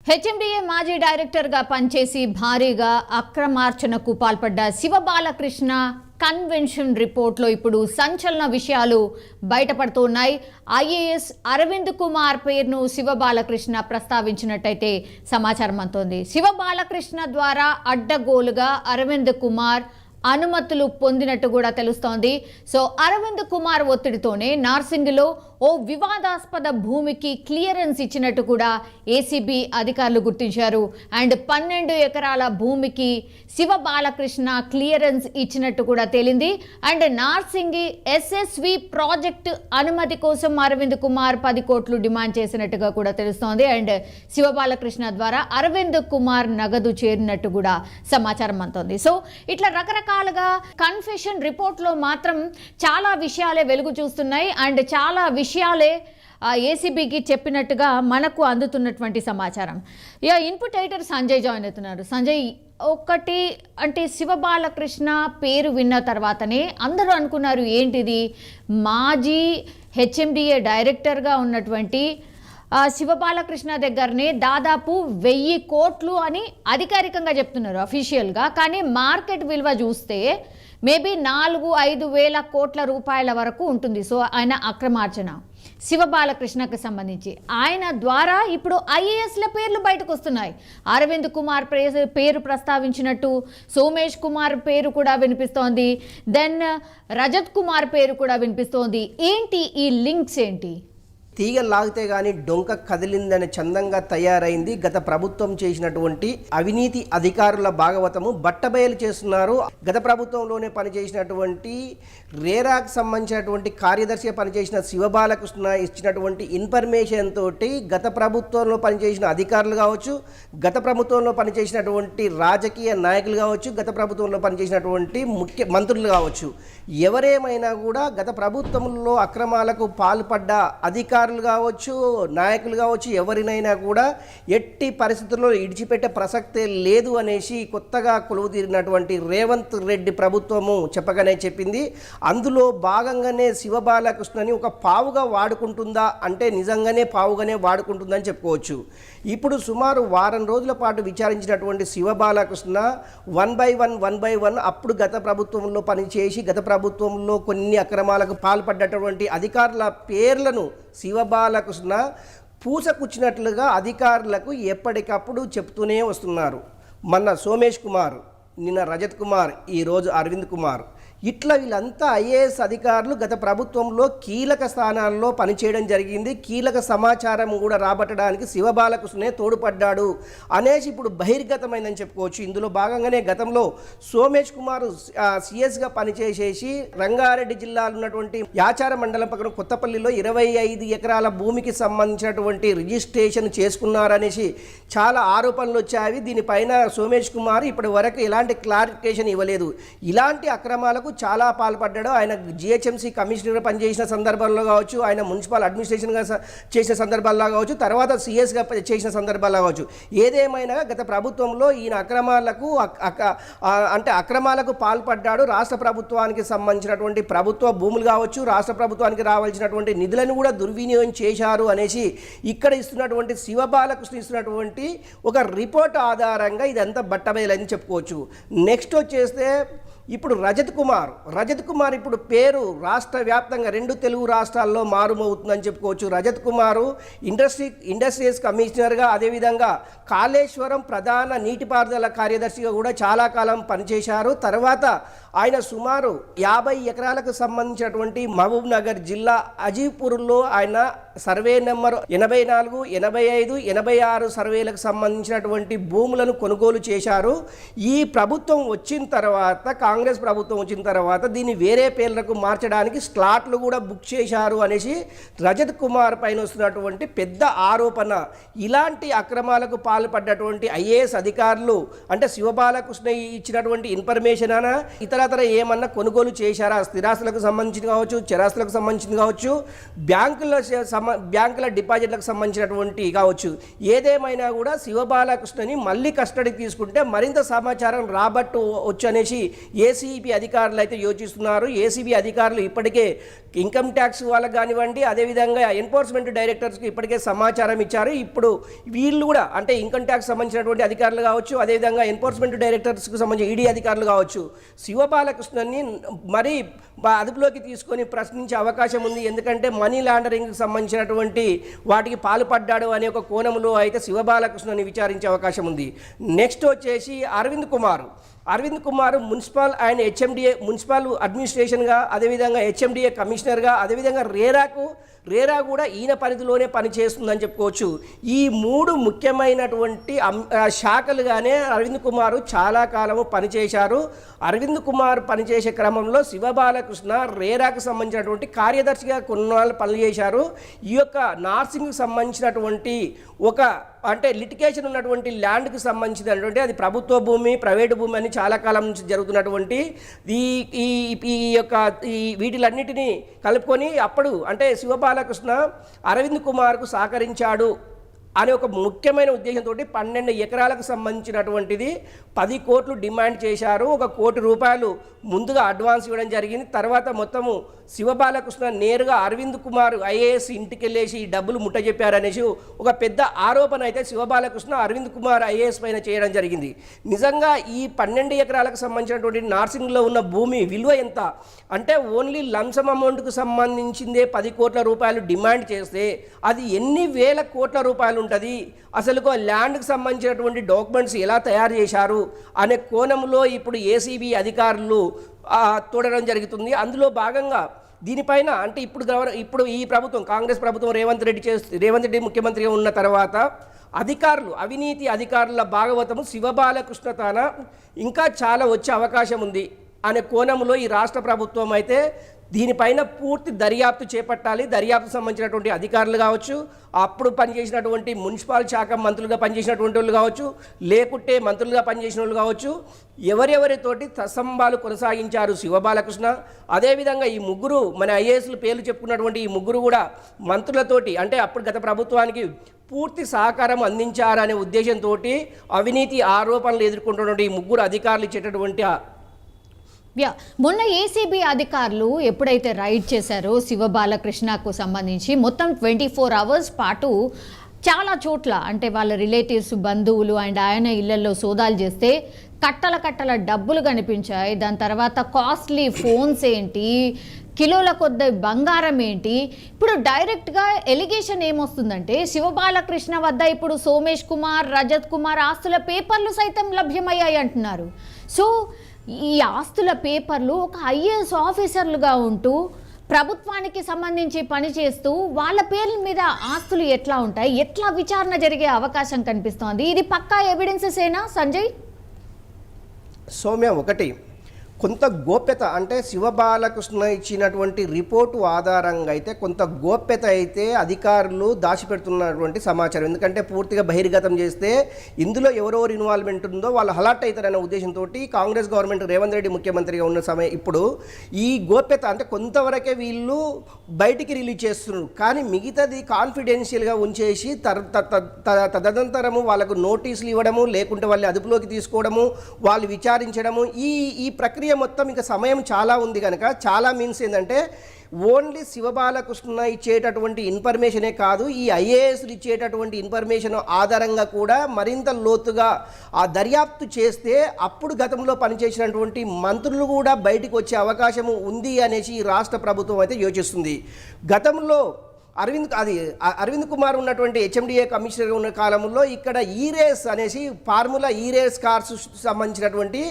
HMDA మాజీ డైరెక్టర్గా పనిచేసి భారీగా అక్రమార్చనకు పాల్పడ్డ శివబాలకృష్ణ కన్వెన్షన్ రిపోర్ట్లో ఇప్పుడు సంచలన విషయాలు బయటపడుతున్నాయి. ఐఏఎస్ అరవింద్ కుమార్ పేరును శివబాలకృష్ణ ప్రస్తావించినట్టయితే సమాచారం అందుతోంది. శివబాలకృష్ణ ద్వారా అడ్డగోలుగా అరవింద్ కుమార్ అనుమతులు పొందినట్టు కూడా తెలుస్తోంది. సో అరవింద్ కుమార్ ఒత్తిడితోనే నార్సింగ్లో ఓ వివాదాస్పద భూమికి క్లియరెన్స్ ఇచ్చినట్టు కూడా ఏసీబీ అధికారులు గుర్తించారు. అండ్ 12 ఎకరాల భూమికి శివబాలకృష్ణ క్లియరెన్స్ ఇచ్చినట్టు కూడా తేలింది. అండ్ నార్సింగి ఎస్ఎస్వి ప్రాజెక్టు అనుమతి కోసం అరవింద్ కుమార్ 10 కోట్లు డిమాండ్ చేసినట్టుగా కూడా తెలుస్తోంది. అండ్ శివబాలకృష్ణ ద్వారా అరవింద్ కుమార్ నగదు చేరినట్టు కూడా సమాచారం అందుతోంది. సో ఇట్లా రకరకాలుగా కన్ఫెషన్ రిపోర్ట్లో మాత్రం చాలా విషయాలే వెలుగు చూస్తున్నాయి. అండ్ చాలా విషయాలే ఏసీబీకి చెప్పినట్టుగా మనకు అందుతున్నటువంటి సమాచారం. ఇన్పుట్ ఎడిటర్ సంజయ్ జాయిన్ అవుతున్నారు. సంజయ్, ఒకటి అంటే శివబాలకృష్ణ పేరు విన్న తర్వాతనే అందరూ అనుకున్నారు ఏంటిది, మాజీ హెచ్ఎండిఏ డైరెక్టర్గా ఉన్నటువంటి శివబాలకృష్ణ దగ్గరనే దాదాపు 1000 కోట్లు అని అధికారికంగా చెప్తున్నారు అఫీషియల్గా. కానీ మార్కెట్ విలువ చూస్తే మేబీ 4-5 వేల కోట్ల రూపాయల వరకు ఉంటుంది. సో ఆయన అక్రమార్జన శివబాలకృష్ణకు సంబంధించి ఆయన ద్వారా ఇప్పుడు ఐఏఎస్ల పేర్లు బయటకు వస్తున్నాయి. అరవింద్ కుమార్ పేరు ప్రస్తావించినట్టు సోమేష్ కుమార్ పేరు కూడా వినిపిస్తోంది. దెన్ రజత్ కుమార్ పేరు కూడా వినిపిస్తోంది. ఏంటి ఈ లింక్స్ ఏంటి? తీగ లాగితే గానీ డొంక కదిలిందనే చందంగా తయారైంది గత ప్రభుత్వం చేసినటువంటి అవినీతి అధికారుల భాగవతము బట్టబయలు చేస్తున్నారు. గత ప్రభుత్వంలోనే పనిచేసినటువంటి రేరాకు సంబంధించినటువంటి కార్యదర్శిగా పనిచేసిన శివబాలకృష్ణ ఇచ్చినటువంటి ఇన్ఫర్మేషన్ తోటి గత ప్రభుత్వంలో పనిచేసిన అధికారులు కావచ్చు, గత ప్రభుత్వంలో పనిచేసినటువంటి రాజకీయ నాయకులు కావచ్చు, గత ప్రభుత్వంలో పనిచేసినటువంటి ముఖ్య మంత్రులు కావచ్చు, ఎవరేమైనా కూడా గత ప్రభుత్వంలో అక్రమాలకు పాల్పడ్డ అధికారులు కావచ్చు, నాయకులు కావచ్చు, ఎవరినైనా కూడా ఎట్టి పరిస్థితుల్లో ఇడిచిపెట్టే ప్రసక్తే లేదు అనేసి కొత్తగా కొలువు తీరినటువంటి రేవంత్ రెడ్డి ప్రభుత్వము చెప్పగానే చెప్పింది. అందులో భాగంగానే శివబాలకృష్ణని ఒక పావుగా వాడుకుంటుందా అంటే నిజంగానే పావుగానే వాడుకుంటుందని చెప్పుకోవచ్చు. ఇప్పుడు సుమారు వారం రోజుల పాటు విచారించినటువంటి శివబాలకృష్ణ 1 by 1 అప్పుడు గత ప్రభుత్వంలో పనిచేసి గత ప్రభుత్వంలో కొన్ని అక్రమాలకు పాల్పడ్డటువంటి అధికారుల పేర్లను శివబాలకృష్ణ పూసకుచ్చినట్లుగా అధికారులకు ఎప్పటికప్పుడు చెప్తూనే వస్తున్నారు. మొన్న సోమేష్ కుమార్, నిన్న రజత్ కుమార్, ఈరోజు అరవింద్ కుమార్, ఇట్లా వీళ్ళంతా ఐఏఎస్ అధికారులు గత ప్రభుత్వంలో కీలక స్థానాల్లో పనిచేయడం జరిగింది. కీలక సమాచారం కూడా రాబట్టడానికి శివబాలకృష్ణనే తోడ్పడ్డాడు అనేసి ఇప్పుడు బహిర్గతమైందని చెప్పుకోవచ్చు. ఇందులో భాగంగానే గతంలో సోమేష్ కుమార్ సిఎస్గా పనిచేసేసి రంగారెడ్డి జిల్లాలో ఉన్నటువంటి యాచార మండలం పక్కన కొత్తపల్లిలో 25 ఎకరాల భూమికి సంబంధించినటువంటి రిజిస్ట్రేషన్ చేసుకున్నారనేసి చాలా ఆరోపణలు వచ్చాయి. దీనిపైన సోమేష్ కుమార్ ఇప్పటి వరకు ఎలాంటి క్లారిఫికేషన్ ఇవ్వలేదు. ఇలాంటి అక్రమాలకు చాలా పాల్పడ్డాడు. ఆయన జిహెచ్ఎంసీ కమిషనర్గా పనిచేసిన సందర్భంలో కావచ్చు, ఆయన మున్సిపల్ అడ్మినిస్ట్రేషన్గా చేసిన సందర్భాల్లో కావచ్చు, తర్వాత సిఎస్గా చేసిన సందర్భాల్లో కావచ్చు, ఏదేమైనా గత ప్రభుత్వంలో ఈయన అక్రమాలకు పాల్పడ్డాడు. రాష్ట్ర ప్రభుత్వానికి సంబంధించినటువంటి ప్రభుత్వ భూములు కావచ్చు, రాష్ట్ర ప్రభుత్వానికి రావాల్సినటువంటి నిధులను కూడా దుర్వినియోగం చేశారు అనేసి ఇక్కడ ఇస్తున్నటువంటి శివబాలకృష్ణ ఇస్తున్నటువంటి ఒక రిపోర్ట్ ఆధారంగా ఇదంతా బట్టబయలని చెప్పుకోవచ్చు. నెక్స్ట్ వచ్చేస్తే ఇప్పుడు రజత్ కుమార్ ఇప్పుడు పేరు రాష్ట్ర వ్యాప్తంగా 2 తెలుగు రాష్ట్రాల్లో మారుమవుతుందని చెప్పుకోవచ్చు. రజత్ కుమారు ఇండస్ట్రీస్ కమిషనర్గా, అదేవిధంగా కాళేశ్వరం ప్రధాన నీటిపారుదల కార్యదర్శిగా కూడా చాలా కాలం పనిచేశారు. తర్వాత ఆయన సుమారు 50 ఎకరాలకు సంబంధించినటువంటి మహబూబ్ నగర్ జిల్లా అజీపూర్లో ఆయన సర్వే నెంబర్ 84, 85, 86 సర్వేలకు సంబంధించినటువంటి భూములను కొనుగోలు చేశారు. ఈ ప్రభుత్వం వచ్చిన తర్వాత, కాంగ్రెస్ ప్రభుత్వం వచ్చిన తర్వాత దీన్ని వేరే పేర్లకు మార్చడానికి స్లాట్లు కూడా బుక్ చేశారు అనేసి రజత్ కుమార్ పైన వస్తున్నటువంటి పెద్ద ఆరోపణ. ఇలాంటి అక్రమాలకు పాల్పడ్డటువంటి ఐఏఎస్ అధికారులు అంటే శివబాలకృష్ణ ఇచ్చినటువంటి ఇన్ఫర్మేషన్ అనా ఇతరతర ఏమన్నా కొనుగోలు చేశారా, స్థిరాస్తులకు సంబంధించింది కావచ్చు, చరాస్తులకు సంబంధించింది కావచ్చు, బ్యాంకుల డిపాజిట్లకు సంబంధించినటువంటి కావచ్చు, ఏదేమైనా కూడా శివబాలకృష్ణని మళ్ళీ కస్టడీకి తీసుకుంటే మరింత సమాచారం రాబట్టు వచ్చనేసి ఏసీబీ అధికారులు అయితే యోచిస్తున్నారు. ఏసీబీ అధికారులు ఇప్పటికే ఇన్కమ్ ట్యాక్స్ వాళ్ళకి కానివ్వండి, అదేవిధంగా ఎన్ఫోర్స్మెంట్ డైరెక్టర్స్కి ఇప్పటికే సమాచారం ఇచ్చారు. ఇప్పుడు వీళ్ళు కూడా అంటే ఇన్కమ్ ట్యాక్స్ సంబంధించినటువంటి అధికారులు కావచ్చు, అదేవిధంగా ఎన్ఫోర్స్మెంట్ డైరెక్టర్స్కి సంబంధించిన ఈడీ అధికారులు కావచ్చు, శివబాలకృష్ణన్ని మరీ అదుపులోకి తీసుకొని ప్రశ్నించే అవకాశం ఉంది. ఎందుకంటే మనీ లాండరింగ్కి సంబంధించినటువంటి వాటికి పాల్పడ్డాడు అనే ఒక కోణంలో అయితే శివబాలకృష్ణని విచారించే అవకాశం ఉంది. నెక్స్ట్ వచ్చేసి Arvind Kumar municipal and HMDA municipal అడ్మినిస్ట్రేషన్గా, అదేవిధంగా హెచ్ఎండిఏ కమిషనర్గా, అదేవిధంగా రేరా కూడా ఈయన పరిధిలోనే పనిచేస్తుందని చెప్పుకోవచ్చు. ఈ 3 ముఖ్యమైనటువంటి శాఖలుగానే అరవింద్ కుమార్ చాలా కాలము పనిచేశారు. అరవింద్ కుమార్ పనిచేసే క్రమంలో శివబాలకృష్ణ రేరాకు సంబంధించినటువంటి కార్యదర్శిగా కొన్నాళ్ళు పనిచేశారు. ఈ యొక్క నార్సింగ్కి సంబంధించినటువంటి ఒక అంటే లిటిగేషన్ ఉన్నటువంటి ల్యాండ్కి సంబంధించినటువంటి అది ప్రభుత్వ భూమి, ప్రైవేటు భూమి అని చాలా కాలం నుంచి జరుగుతున్నటువంటి ఈ యొక్క వీటిలన్నిటినీ కలుపుకొని అప్పుడు అంటే శివబాలకృష్ణ అరవింద్ కుమార్కు సహకరించాడు అనే ఒక ముఖ్యమైన ఉద్దేశంతో 12 ఎకరాలకు సంబంధించినటువంటిది 10 కోట్లు డిమాండ్ చేశారు. 1 కోటి రూపాయలు ముందుగా అడ్వాన్స్ ఇవ్వడం జరిగింది. తర్వాత మొత్తము శివబాలకృష్ణ నేరుగా అరవింద్ కుమార్ ఐఏఎస్ ఇంటికి వెళ్ళేసి ఈ డబ్బులు ముట్టజెప్పారనేసి ఒక పెద్ద ఆరోపణ అయితే శివబాలకృష్ణ అరవింద్ కుమార్ ఐఏఎస్ పైన చేయడం జరిగింది. నిజంగా ఈ 12 ఎకరాలకు సంబంధించినటువంటి నార్సింగ్లో ఉన్న భూమి విలువ ఎంత అంటే ఓన్లీ లంసమ్ అమౌంట్కు సంబంధించిందే 10 కోట్ల రూపాయలు డిమాండ్ చేస్తే అది ఎన్ని వేల కోట్ల రూపాయలు ఉంటుంది, అసలు ల్యాండ్కి సంబంధించినటువంటి డాక్యుమెంట్స్ ఎలా తయారు చేశారు అనే కోణంలో ఇప్పుడు ఏసీబీ అధికారులు తోడడం జరుగుతుంది. అందులో భాగంగా దీనిపైన అంటే ఇప్పుడు ఈ ప్రభుత్వం కాంగ్రెస్ ప్రభుత్వం రేవంత్ రెడ్డి ముఖ్యమంత్రిగా ఉన్న తర్వాత అవినీతి అధికారుల భాగవతము శివబాలకృష్ణ తాన ఇంకా చాలా వచ్చే అవకాశం ఉంది అనే కోణంలో ఈ రాష్ట్ర ప్రభుత్వం అయితే దీనిపైన పూర్తి దర్యాప్తు చేపట్టాలి. దర్యాప్తు సంబంధించినటువంటి అధికారులు కావచ్చు, అప్పుడు పనిచేసినటువంటి మున్సిపల్ శాఖ మంత్రులుగా పనిచేసినటువంటి వాళ్ళు కావచ్చు, లేకుంటే మంత్రులుగా పనిచేసిన వాళ్ళు కావచ్చు, ఎవరెవరితోటి తసంబాలు కొనసాగించారు శివబాలకృష్ణ. అదేవిధంగా ఈ ముగ్గురు మన ఐఏఎస్లు పేర్లు చెప్పుకున్నటువంటి ఈ ముగ్గురు కూడా మంత్రులతోటి అంటే అప్పుడు గత ప్రభుత్వానికి పూర్తి సహకారం అందించారనే ఉద్దేశంతో అవినీతి ఆరోపణలు ఎదుర్కొంటున్నటువంటి ఈ ముగ్గురు అధికారులు ఇచ్చేటటువంటి మొన్న ఏసీబీ అధికారులు ఎప్పుడైతే రైడ్ చేశారో శివబాలకృష్ణకు సంబంధించి మొత్తం 24 అవర్స్ పాటు చాలా చోట్ల అంటే వాళ్ళ రిలేటివ్స్, బంధువులు అండ్ ఆయన ఇళ్లలో సోదాలు చేస్తే కట్టల డబ్బులు కనిపించాయి. దాని తర్వాత కాస్ట్లీ ఫోన్స్ ఏంటి, కిలోల కొద్ది బంగారం ఏంటి. ఇప్పుడు డైరెక్ట్గా ఎలిగేషన్ ఏమొస్తుందంటే శివబాలకృష్ణ వద్ద ఇప్పుడు సోమేష్ కుమార్, రజత్ కుమార్ ఆస్తుల పేపర్లు సైతం లభ్యమయ్యాయి అంటున్నారు. సో ఈ ఆస్తుల పేపర్లు ఒక ఐఏఎస్ ఆఫీసర్లుగా ఉంటూ ప్రభుత్వానికి సంబంధించి పనిచేస్తూ వాళ్ళ పేర్ల మీద ఆస్తులు ఎట్లా ఉంటాయి, ఎట్లా విచారణ జరిగే అవకాశం కనిపిస్తోంది? ఇది పక్కా ఎవిడెన్సెసేనా సంజయ్? సౌమ్య, ఒకటి కొంత గోప్యత అంటే శివబాలకృష్ణ ఇచ్చినటువంటి రిపోర్టు ఆధారంగా అయితే కొంత గోప్యత అయితే అధికారులు దాచిపెడుతున్నటువంటి సమాచారం. ఎందుకంటే పూర్తిగా బహిర్గతం చేస్తే ఇందులో ఎవరెవరు ఇన్వాల్వ్మెంట్ ఉందో వాళ్ళు అలర్ట్ అవుతారనే ఉద్దేశంతో కాంగ్రెస్ గవర్నమెంట్ రేవంత్ రెడ్డి ముఖ్యమంత్రిగా ఉన్న సమయం ఇప్పుడు ఈ గోప్యత అంటే కొంతవరకే వీళ్ళు బయటికి రిలీజ్ చేస్తున్నారు. కానీ మిగతాది కాన్ఫిడెన్షియల్గా ఉంచేసి తదనంతరము వాళ్ళకు నోటీసులు ఇవ్వడము, లేకుంటే వాళ్ళు అదుపులోకి తీసుకోవడము, వాళ్ళు విచారించడము, ఈ ప్రక్రియ మొత్తం ఇంకా సమయం చాలా ఉంది కనుక చాలా మీన్స్ ఏంటంటే ఓన్లీ శివబాలకృష్ణ ఇచ్చేటటువంటి ఇన్ఫర్మేషనే కాదు, ఈ ఐఏఎస్లు ఇచ్చేటటువంటి ఇన్ఫర్మేషన్ ఆధారంగా కూడా మరింత లోతుగా ఆ దర్యాప్తు చేస్తే అప్పుడు గతంలో పనిచేసినటువంటి మంత్రులు కూడా బయటికి వచ్చే అవకాశం ఉంది అనేసి ఈ రాష్ట్ర ప్రభుత్వం అయితే యోచిస్తుంది. గతంలో అరవింద్ కుమార్ ఉన్నటువంటి హెచ్ఎండిఏ కమిషనర్ ఉన్న కాలంలో ఇక్కడ ఈరేస్ అనేసి ఫార్ములా ఈరేస్ కార్స్ సంబంధించినటువంటి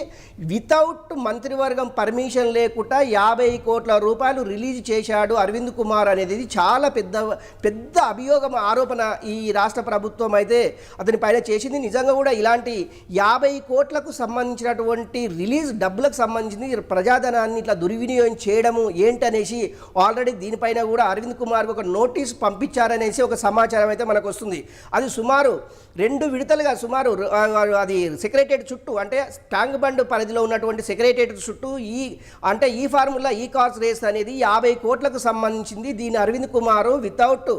వితౌట్ మంత్రివర్గం పర్మిషన్ లేకుండా 50 కోట్ల రూపాయలు రిలీజ్ చేశాడు అరవింద్ కుమార్ అనేది చాలా పెద్ద అభియోగం ఆరోపణ ఈ రాష్ట్ర ప్రభుత్వం అయితే అతని పైన చేసింది. నిజంగా కూడా ఇలాంటి 50 కోట్లకు సంబంధించినటువంటి రిలీజ్ డబ్బులకు సంబంధించి ప్రజాధనాన్ని ఇట్లా దుర్వినియోగం చేయడము ఏంటనేసి ఆల్రెడీ దీనిపైన కూడా అరవింద్ కుమార్ ఒక నోటీస్ నోటీస్ పంపించారనేసి ఒక సమాచారం అయితే మనకు వస్తుంది. అది సుమారు 2 విడతలుగా సుమారు అది సెక్రటేరియట్ చుట్టూ అంటే ట్యాంక్ బండ్ పరిధిలో ఉన్నటువంటి సెక్రటేరియట్ చుట్టూ ఈ ఫార్ములా ఈ కార్స్ రేస్ అనేది 50 కోట్లకు సంబంధించింది. దీని అరవింద్ కుమార్ వితౌట్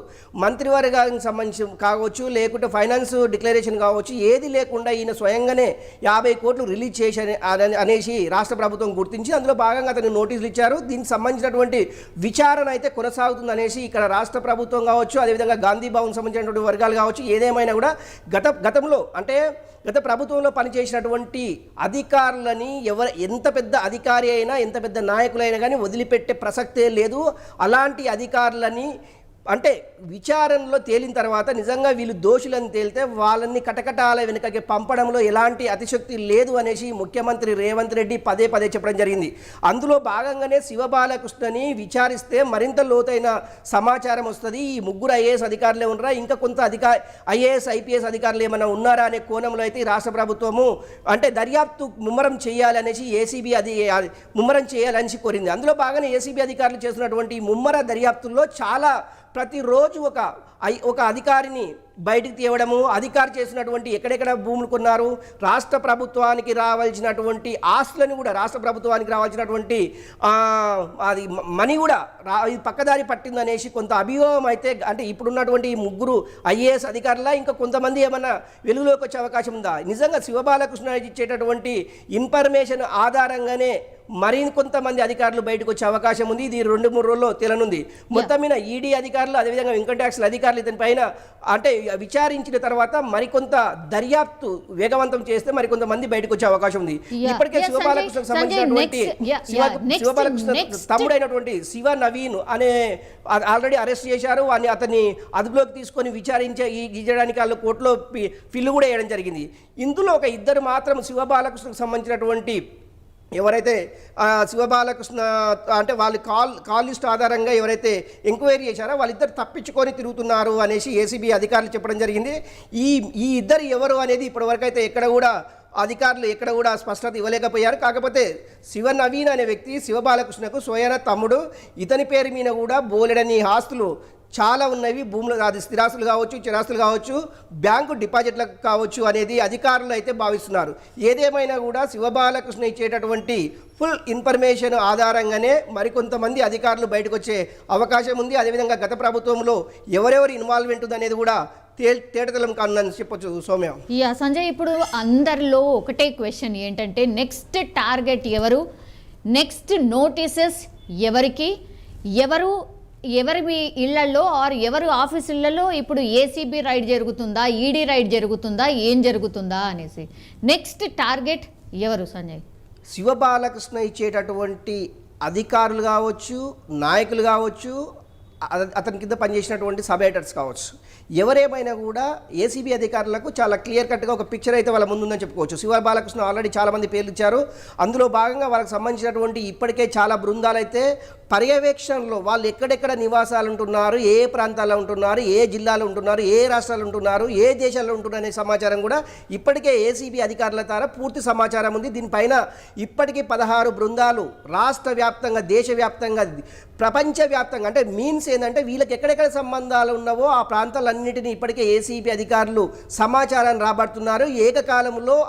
మంత్రివర్గానికి సంబంధించి కావచ్చు, లేకుంటే ఫైనాన్స్ డిక్లరేషన్ కావచ్చు, ఏది లేకుండా ఈయన స్వయంగానే 50 కోట్లు రిలీజ్ చేసి అనేసి రాష్ట్ర ప్రభుత్వం గుర్తించి అందులో భాగంగా అతను నోటీసులు ఇచ్చారు. దీనికి సంబంధించినటువంటి విచారణ అయితే కొనసాగుతుంది అనేసి ఇక్కడ రాష్ట్ర ప్రభుత్వం కావచ్చు, అదేవిధంగా గాంధీ భవన్ సంబంధించినటువంటి వర్గాలు కావచ్చు, ఏదేమైనా కూడా గతంలో అంటే గత ప్రభుత్వంలో పనిచేసినటువంటి అధికారులని ఎంత పెద్ద అధికారి అయినా ఎంత పెద్ద నాయకులైనా కానీ వదిలిపెట్టే ప్రసక్తే లేదు. అలాంటి అధికారులని అంటే విచారణలో తేలిన తర్వాత నిజంగా వీళ్ళు దోషులని తేలితే వాళ్ళని కటకటాల వెనుకకి పంపడంలో ఎలాంటి అతిశక్తి లేదు అనేసి ముఖ్యమంత్రి రేవంత్ రెడ్డి పదే చెప్పడం జరిగింది. అందులో భాగంగానే శివబాలకృష్ణని విచారిస్తే మరింత లోతైన సమాచారం వస్తుంది. ఈ 3 ఐఏఎస్ అధికారులే ఉన్నారా, ఇంకా కొంత ఐఏఎస్ ఐపీఎస్ అధికారులు ఏమైనా ఉన్నారా అనే కోణంలో అయితే రాష్ట్ర ప్రభుత్వము అంటే దర్యాప్తు ముమ్మరం చేయాలి అనేసి ఏసీబీ ముమ్మరం చేయాలనేసి కోరింది. అందులో భాగంగా ఏసీబీ అధికారులు చేస్తున్నటువంటి ముమ్మర దర్యాప్తుల్లో చాలా ప్రతిరోజు ఒక అధికారిని బయటికి తీయడము, అధికారి చేసినటువంటి ఎక్కడెక్కడ భూములు కొన్నారు, రాష్ట్ర ప్రభుత్వానికి రావాల్సినటువంటి ఆస్తులను కూడా రాష్ట్ర ప్రభుత్వానికి రావాల్సినటువంటి అది మనీ కూడా పక్కదారి పట్టిందనేసి కొంత అభియోగం అయితే అంటే ఇప్పుడున్నటువంటి 3 ఐఏఎస్ అధికారుల ఇంకా కొంతమంది ఏమన్నా వెలుగులోకి వచ్చే అవకాశం ఉందా? నిజంగా శివబాలకృష్ణ ఇచ్చేటటువంటి ఇన్ఫర్మేషన్ ఆధారంగానే కొంతమంది అధికారులు బయటకు వచ్చే అవకాశం ఉంది. ఇది 2-3 రోజుల్లో తేలనుంది. మొత్తం మీద ఈడీ అధికారులు అదేవిధంగా ఇన్కమ్ ట్యాక్స్ అధికారులు ఇతని పైన అంటే విచారించిన తర్వాత మరికొంత దర్యాప్తు వేగవంతం చేస్తే మరికొంతమంది బయటకు వచ్చే అవకాశం ఉంది. ఇప్పటికే శివబాలకృష్ణకు సంబంధించినటువంటి శివబాలకృష్ణ తమ్ముడైనటువంటి శివ నవీన్ అనే ఆల్రెడీ అరెస్ట్ చేశారు. అతన్ని అదుపులోకి తీసుకొని విచారించడానికి వాళ్ళు కోర్టులో ఫిల్లు కూడా వేయడం జరిగింది. ఇందులో ఒక 2 మాత్రం శివబాలకృష్ణకు సంబంధించినటువంటి ఎవరైతే శివబాలకృష్ణ అంటే వాళ్ళు కాల్ లిస్ట్ ఆధారంగా ఎవరైతే ఎంక్వైరీ చేశారో వాళ్ళిద్దరు తప్పించుకొని తిరుగుతున్నారు అనేసి ఏసీబీ అధికారులు చెప్పడం జరిగింది. ఈ ఇద్దరు ఎవరు అనేది ఇప్పటివరకు అయితే అధికారులు ఎక్కడ కూడా స్పష్టత ఇవ్వలేకపోయారు. కాకపోతే శివ నవీన్ అనే వ్యక్తి శివబాలకృష్ణకు స్వయన తమ్ముడు. ఇతని పేరు మీద కూడా బోలెడని ఆస్తులు చాలా ఉన్నవి, భూములు అది స్థిరాస్తులు కావచ్చు, చిరాస్తులు కావచ్చు, బ్యాంకు డిపాజిట్లకు కావచ్చు అనేది అధికారులు అయితే భావిస్తున్నారు. ఏదేమైనా కూడా శివబాలకృష్ణ ఇచ్చేటటువంటి ఫుల్ ఇన్ఫర్మేషన్ ఆధారంగానే మరికొంతమంది అధికారులు బయటకు వచ్చే అవకాశం ఉంది. అదేవిధంగా గత ప్రభుత్వంలో ఎవరెవరు ఇన్వాల్వ్మెంట్ ఉంది అనేది కూడా తేటతలం కానుందని చెప్పొచ్చు. సౌమ్య, సంజయ్, ఇప్పుడు అందరిలో ఒకటే క్వశ్చన్ ఏంటంటే నెక్స్ట్ టార్గెట్ ఎవరు, నెక్స్ట్ నోటీసెస్ ఎవరికి, ఎవరి ఇళ్లలో ఆర్ ఎవరు ఆఫీసులలో ఇప్పుడు ఏసీబీ రైడ్ జరుగుతుందా, ఈడీ రైడ్ జరుగుతుందా, ఏం జరుగుతుందా అనేసి నెక్స్ట్ టార్గెట్ ఎవరు సంజయ్? శివబాలకృష్ణ ఇచ్చేటటువంటి అధికారులు కావచ్చు, నాయకులు కావచ్చు, అతని కింద పనిచేసినటువంటి సబ్-ఎడిటర్స్ కావచ్చు, ఎవరేమైనా కూడా ఏసీబీ అధికారులకు చాలా క్లియర్ కట్గా ఒక పిక్చర్ అయితే వాళ్ళ ముందుందని చెప్పుకోవచ్చు. శివబాలకృష్ణ ఆల్రెడీ చాలామంది పేర్లు ఇచ్చారు. అందులో భాగంగా వాళ్ళకి సంబంధించినటువంటి ఇప్పటికే చాలా బృందాలు అయితే పర్యవేక్షణలో వాళ్ళు ఎక్కడెక్కడ నివాసాలు ఉంటున్నారు, ఏ ప్రాంతాల్లో ఉంటున్నారు, ఏ జిల్లాలో ఉంటున్నారు, ఏ రాష్ట్రాలు ఉంటున్నారు, ఏ దేశాల్లో ఉంటున్నారు అనే సమాచారం కూడా ఇప్పటికే ఏసీబీ అధికారుల ద్వారా పూర్తి సమాచారం ఉంది. దీనిపైన ఇప్పటికీ 16 బృందాలు రాష్ట్ర వ్యాప్తంగా, దేశవ్యాప్తంగా, ప్రపంచవ్యాప్తంగా అంటే మీన్స్ ఏంటంటే వీళ్ళకి ఎక్కడెక్కడ సంబంధాలు ఉన్నావో ఆ ప్రాంతాలన్నింటినీ ఇప్పటికే ఏసీబీ అధికారులు సమాచారాన్ని రాబడుతున్నారు. ఏకకాలంలో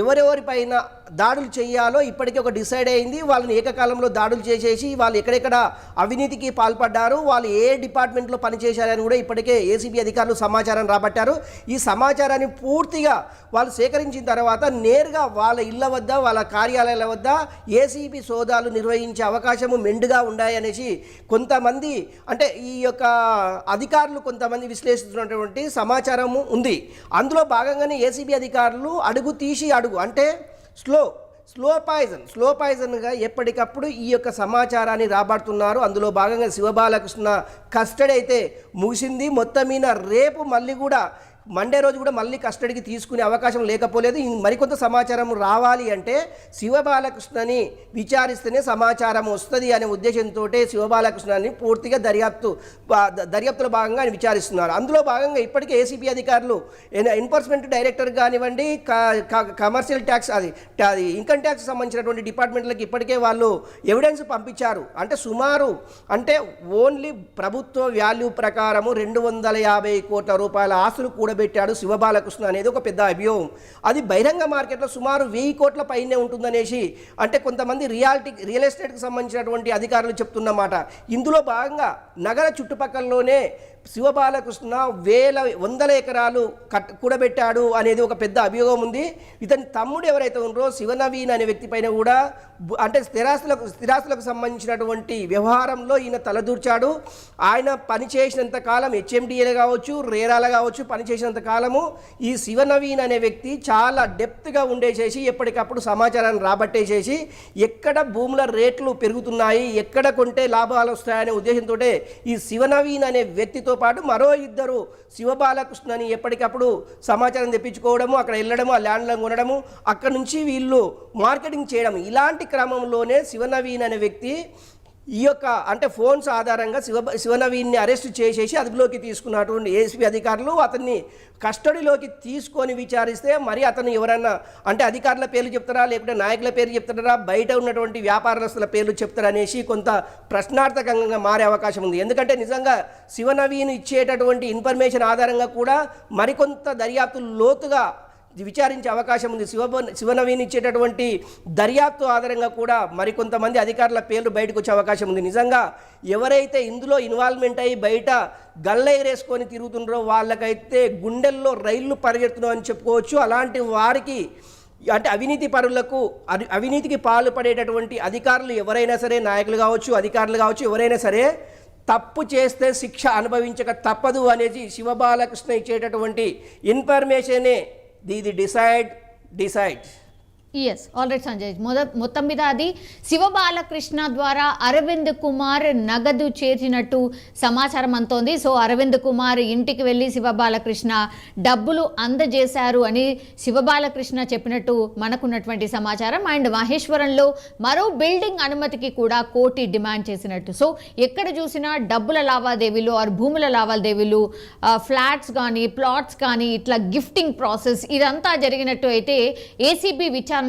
ఎవరెవరిపైన దాడులు చేయాలో ఇప్పటికీ ఒక డిసైడ్ అయింది. వాళ్ళని ఏకకాలంలో దాడులు చేసేసి వాళ్ళు ఎక్కడెక్కడ అవినీతికి పాల్పడ్డారు, వాళ్ళు ఏ డిపార్ట్మెంట్లో పనిచేశారని కూడా ఇప్పటికే ఏసీబీ అధికారులు సమాచారం రాబట్టారు. ఈ సమాచారాన్ని పూర్తిగా వాళ్ళు సేకరించిన తర్వాత నేరుగా వాళ్ళ ఇళ్ల వద్ద, వాళ్ళ కార్యాలయాల వద్ద ఏసీబీ సోదాలు నిర్వహించే అవకాశము మెండుగా ఉన్నాయనేసి కొంతమంది అంటే ఈ యొక్క అధికారులు కొంతమంది విశ్లేషిస్తున్నటువంటి సమాచారము ఉంది. అందులో భాగంగానే ఏసీబీ అధికారులు అడుగు అంటే స్లో పాయిజన్గా ఎప్పటికప్పుడు ఈ యొక్క సమాచారాన్ని రాబడుతున్నారు. అందులో భాగంగా శివబాలకృష్ణ కస్టడీ అయితే ముగిసింది. మొత్తం మీద రేపు మళ్ళీ కూడా మండే రోజు కూడా మళ్ళీ కస్టడీకి తీసుకునే అవకాశం లేకపోలేదు. మరికొంత సమాచారం రావాలి అంటే శివబాలకృష్ణని విచారిస్తేనే సమాచారం వస్తుంది అనే ఉద్దేశంతో శివబాలకృష్ణని పూర్తిగా దర్యాప్తులో భాగంగా ఆయన విచారిస్తున్నారు. అందులో భాగంగా ఇప్పటికే ఏసీబీ అధికారులు ఎన్ఫోర్స్మెంట్ డైరెక్టర్ కానివ్వండి, కమర్షియల్ ట్యాక్స్ అది ఇన్కమ్ ట్యాక్స్ సంబంధించినటువంటి డిపార్ట్మెంట్లకు ఇప్పటికే వాళ్ళు ఎవిడెన్స్ పంపించారు. అంటే సుమారు ఓన్లీ ప్రభుత్వ వాల్యూ ప్రకారము 250 కోట్ల రూపాయల ఆస్తులు కూడబెట్టాడు శివబాలకృష్ణ అనేది ఒక పెద్ద అభియోగం. అది బహిరంగ మార్కెట్లో సుమారు 1000 కోట్ల పైనే ఉంటుందనేసి అంటే కొంతమంది రియల్ ఎస్టేట్కి సంబంధించినటువంటి అధికారులు చెప్తున్నమాట. ఇందులో భాగంగా నగర చుట్టుపక్కలలోనే శివబాలకృష్ణ వందల ఎకరాలు కూడబెట్టాడు అనేది ఒక పెద్ద అభియోగం ఉంది. ఇతని తమ్ముడు ఎవరైతే ఉన్నారో శివనవీన్ అనే వ్యక్తి పైన కూడా అంటే స్థిరాస్తులకు సంబంధించినటువంటి వ్యవహారంలో ఈయన తలదూర్చాడు. ఆయన పనిచేసినంత కాలం హెచ్ఎండిఏలు కావచ్చు, రేరాల కావచ్చు, పనిచేసినంత కాలము ఈ శివనవీన్ అనే వ్యక్తి చాలా డెప్త్గా ఉండేసేసి ఎప్పటికప్పుడు సమాచారాన్ని రాబట్టేసేసి ఎక్కడ భూముల రేట్లు పెరుగుతున్నాయి, ఎక్కడ కొంటే లాభాలు వస్తాయనే ఉద్దేశంతో ఈ శివనవీన్ అనే వ్యక్తితో పాటు మరో ఇద్దరు శివబాలకృష్ణని ఎప్పటికప్పుడు సమాచారం తెప్పించుకోవడము, అక్కడ వెళ్ళడము, ఆ ల్యాండ్లను కొనడము, అక్కడ నుంచి వీళ్ళు మార్కెటింగ్ చేయడం. ఇలాంటి క్రమంలోనే శివనవీన్ అనే వ్యక్తి ఈ యొక్క అంటే ఫోన్స్ ఆధారంగా శివనవీన్ని అరెస్ట్ చేసేసి అదుపులోకి తీసుకున్నటువంటి ఏసీబీ అధికారులు అతన్ని కస్టడీలోకి తీసుకొని విచారిస్తే మరి అతను ఎవరన్నా అంటే అధికారుల పేర్లు చెప్తారా, లేకుంటే నాయకుల పేర్లు చెప్తారా, బయట ఉన్నటువంటి వ్యాపారస్తుల పేర్లు చెప్తారా అనేసి కొంత ప్రశ్నార్థకంగా మారే అవకాశం ఉంది. ఎందుకంటే నిజంగా శివనవీన్ ఇచ్చేటటువంటి ఇన్ఫర్మేషన్ ఆధారంగా కూడా మరికొంత దర్యాప్తు లోతుగా విచారించే అవకాశం ఉంది. శివనవీన్ ఇచ్చేటటువంటి దర్యాప్తు ఆధారంగా కూడా మరికొంతమంది అధికారుల పేర్లు బయటకు వచ్చే అవకాశం ఉంది. నిజంగా ఎవరైతే ఇందులో ఇన్వాల్వ్మెంట్ అయ్యి బయట గల్ల ఎగరేసుకొని తిరుగుతున్నారో వాళ్ళకైతే గుండెల్లో రైళ్లు పరిగెడుతున్నాం అని చెప్పుకోవచ్చు. అలాంటి వారికి అంటే అవినీతి పరులకు అవినీతికి పాల్పడేటటువంటి అధికారులు ఎవరైనా సరే, నాయకులు కావచ్చు, అధికారులు కావచ్చు, ఎవరైనా సరే తప్పు చేస్తే శిక్ష అనుభవించక తప్పదు అనేది శివబాలకృష్ణ ఇచ్చేటటువంటి ఇన్ఫర్మేషనే ఇది డిసైడ్. ఎస్ ఆల్రెడీ సంజయ్ మొత్తం మీద అది శివబాలకృష్ణ ద్వారా అరవింద్ కుమార్ నగదు చేర్చినట్టు సమాచారం అంతోంది. సో అరవింద్ కుమార్ ఇంటికి వెళ్ళి శివబాలకృష్ణ డబ్బులు అందజేశారు అని శివబాలకృష్ణ చెప్పినట్టు మనకున్నటువంటి సమాచారం. అండ్ మహేశ్వరంలో మరో బిల్డింగ్ అనుమతికి కూడా కోటి డిమాండ్ చేసినట్టు. సో ఎక్కడ చూసినా డబ్బుల లావాదేవీలు ఆర్ భూముల లావాదేవీలు, ఫ్లాట్స్ కానీ ప్లాట్స్ కానీ ఇట్లా గిఫ్టింగ్ ప్రాసెస్ ఇదంతా జరిగినట్టు అయితే ఏసీబీ విచారణ